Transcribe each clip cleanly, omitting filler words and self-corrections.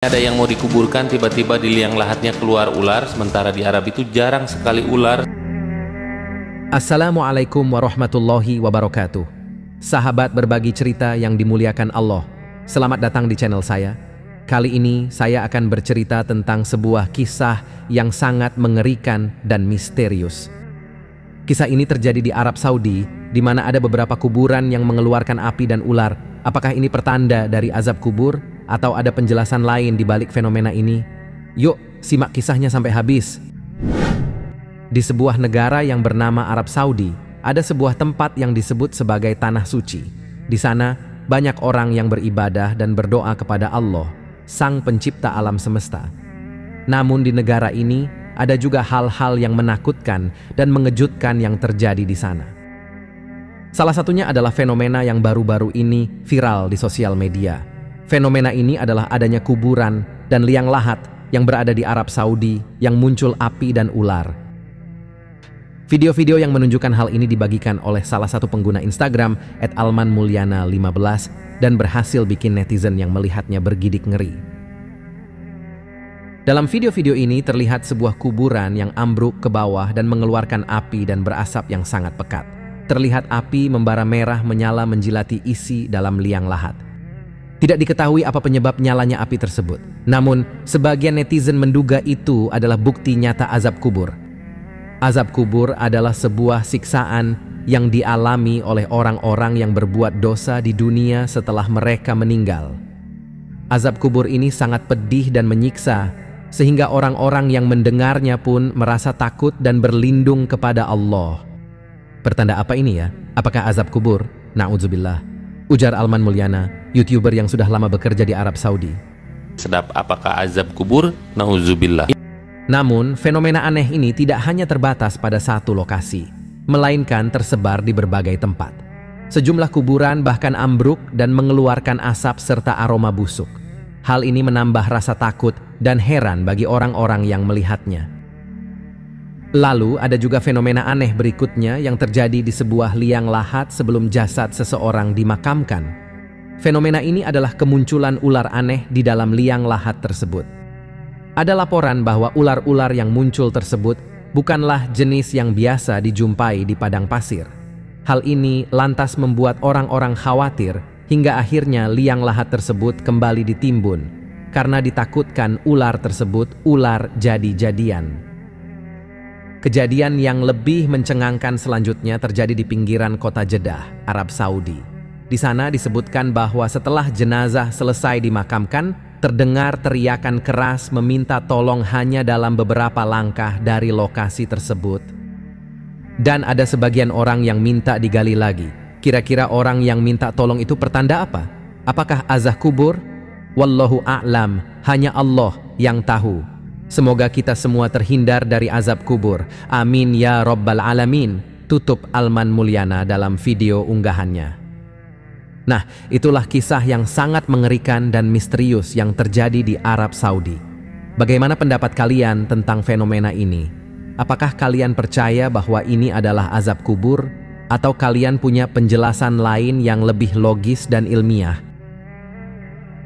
Ada yang mau dikuburkan, tiba-tiba di liang lahatnya keluar ular, sementara di Arab itu jarang sekali ular. Assalamualaikum warahmatullahi wabarakatuh. Sahabat berbagi cerita yang dimuliakan Allah, selamat datang di channel saya. Kali ini saya akan bercerita tentang sebuah kisah yang sangat mengerikan dan misterius. Kisah ini terjadi di Arab Saudi, di mana ada beberapa kuburan yang mengeluarkan api dan ular. Apakah ini pertanda dari azab kubur? Atau ada penjelasan lain di balik fenomena ini? Yuk, simak kisahnya sampai habis. Di sebuah negara yang bernama Arab Saudi, ada sebuah tempat yang disebut sebagai Tanah Suci. Di sana, banyak orang yang beribadah dan berdoa kepada Allah, Sang Pencipta alam semesta. Namun di negara ini, ada juga hal-hal yang menakutkan dan mengejutkan yang terjadi di sana. Salah satunya adalah fenomena yang baru-baru ini viral di sosial media. Fenomena ini adalah adanya kuburan dan liang lahat yang berada di Arab Saudi yang muncul api dan ular. Video-video yang menunjukkan hal ini dibagikan oleh salah satu pengguna Instagram @almanmulyana15 dan berhasil bikin netizen yang melihatnya bergidik ngeri. Dalam video-video ini terlihat sebuah kuburan yang ambruk ke bawah dan mengeluarkan api dan berasap yang sangat pekat. Terlihat api membara merah menyala menjilati isi dalam liang lahat. Tidak diketahui apa penyebab nyalanya api tersebut. Namun, sebagian netizen menduga itu adalah bukti nyata azab kubur. Azab kubur adalah sebuah siksaan yang dialami oleh orang-orang yang berbuat dosa di dunia setelah mereka meninggal. Azab kubur ini sangat pedih dan menyiksa, sehingga orang-orang yang mendengarnya pun merasa takut dan berlindung kepada Allah. Pertanda apa ini ya? Apakah azab kubur? Na'udzubillah. Ujar Alman Mulyana, YouTuber yang sudah lama bekerja di Arab Saudi. Sedap, apakah azab kubur? Na'udzubillah. Namun, fenomena aneh ini tidak hanya terbatas pada satu lokasi, melainkan tersebar di berbagai tempat. Sejumlah kuburan bahkan ambruk dan mengeluarkan asap serta aroma busuk. Hal ini menambah rasa takut dan heran bagi orang-orang yang melihatnya. Lalu ada juga fenomena aneh berikutnya yang terjadi di sebuah liang lahat sebelum jasad seseorang dimakamkan. Fenomena ini adalah kemunculan ular aneh di dalam liang lahat tersebut. Ada laporan bahwa ular-ular yang muncul tersebut bukanlah jenis yang biasa dijumpai di padang pasir. Hal ini lantas membuat orang-orang khawatir hingga akhirnya liang lahat tersebut kembali ditimbun karena ditakutkan ular tersebut ular jadi-jadian. Kejadian yang lebih mencengangkan selanjutnya terjadi di pinggiran kota Jeddah, Arab Saudi. Di sana disebutkan bahwa setelah jenazah selesai dimakamkan, terdengar teriakan keras meminta tolong hanya dalam beberapa langkah dari lokasi tersebut. Dan ada sebagian orang yang minta digali lagi. Kira-kira orang yang minta tolong itu pertanda apa? Apakah azab kubur? Wallahu a'lam, hanya Allah yang tahu. Semoga kita semua terhindar dari azab kubur. Amin ya Rabbal Alamin. Tutup Alman Mulyana dalam video unggahannya. Nah, itulah kisah yang sangat mengerikan dan misterius yang terjadi di Arab Saudi. Bagaimana pendapat kalian tentang fenomena ini? Apakah kalian percaya bahwa ini adalah azab kubur? Atau kalian punya penjelasan lain yang lebih logis dan ilmiah?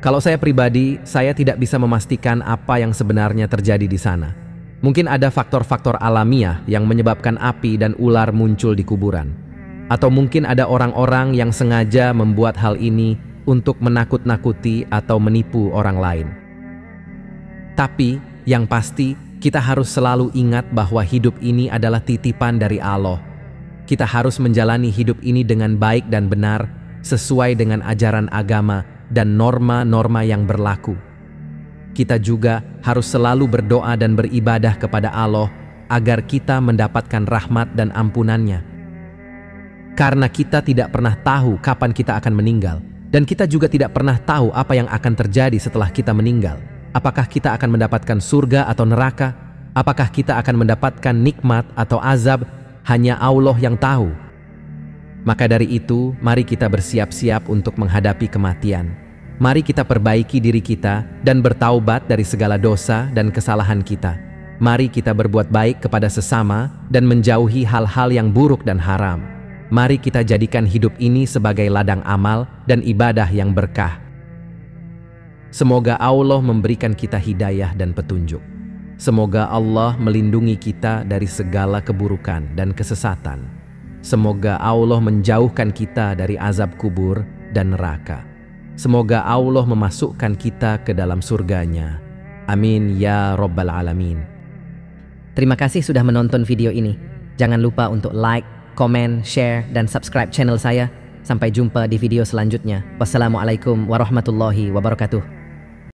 Kalau saya pribadi, saya tidak bisa memastikan apa yang sebenarnya terjadi di sana. Mungkin ada faktor-faktor alamiah yang menyebabkan api dan ular muncul di kuburan. Atau mungkin ada orang-orang yang sengaja membuat hal ini untuk menakut-nakuti atau menipu orang lain. Tapi, yang pasti, kita harus selalu ingat bahwa hidup ini adalah titipan dari Allah. Kita harus menjalani hidup ini dengan baik dan benar, sesuai dengan ajaran agama dan norma-norma yang berlaku. Kita juga harus selalu berdoa dan beribadah kepada Allah agar kita mendapatkan rahmat dan ampunannya. Karena kita tidak pernah tahu kapan kita akan meninggal, dan kita juga tidak pernah tahu apa yang akan terjadi setelah kita meninggal. Apakah kita akan mendapatkan surga atau neraka? Apakah kita akan mendapatkan nikmat atau azab? Hanya Allah yang tahu. Maka dari itu, mari kita bersiap-siap untuk menghadapi kematian. Mari kita perbaiki diri kita dan bertaubat dari segala dosa dan kesalahan kita. Mari kita berbuat baik kepada sesama dan menjauhi hal-hal yang buruk dan haram. Mari kita jadikan hidup ini sebagai ladang amal dan ibadah yang berkah. Semoga Allah memberikan kita hidayah dan petunjuk. Semoga Allah melindungi kita dari segala keburukan dan kesesatan. Semoga Allah menjauhkan kita dari azab kubur dan neraka. Semoga Allah memasukkan kita ke dalam surganya. Amin ya Rabbal Alamin. Terima kasih sudah menonton video ini. Jangan lupa untuk like, komen, share, dan subscribe channel saya. Sampai jumpa di video selanjutnya. Wassalamualaikum warahmatullahi wabarakatuh.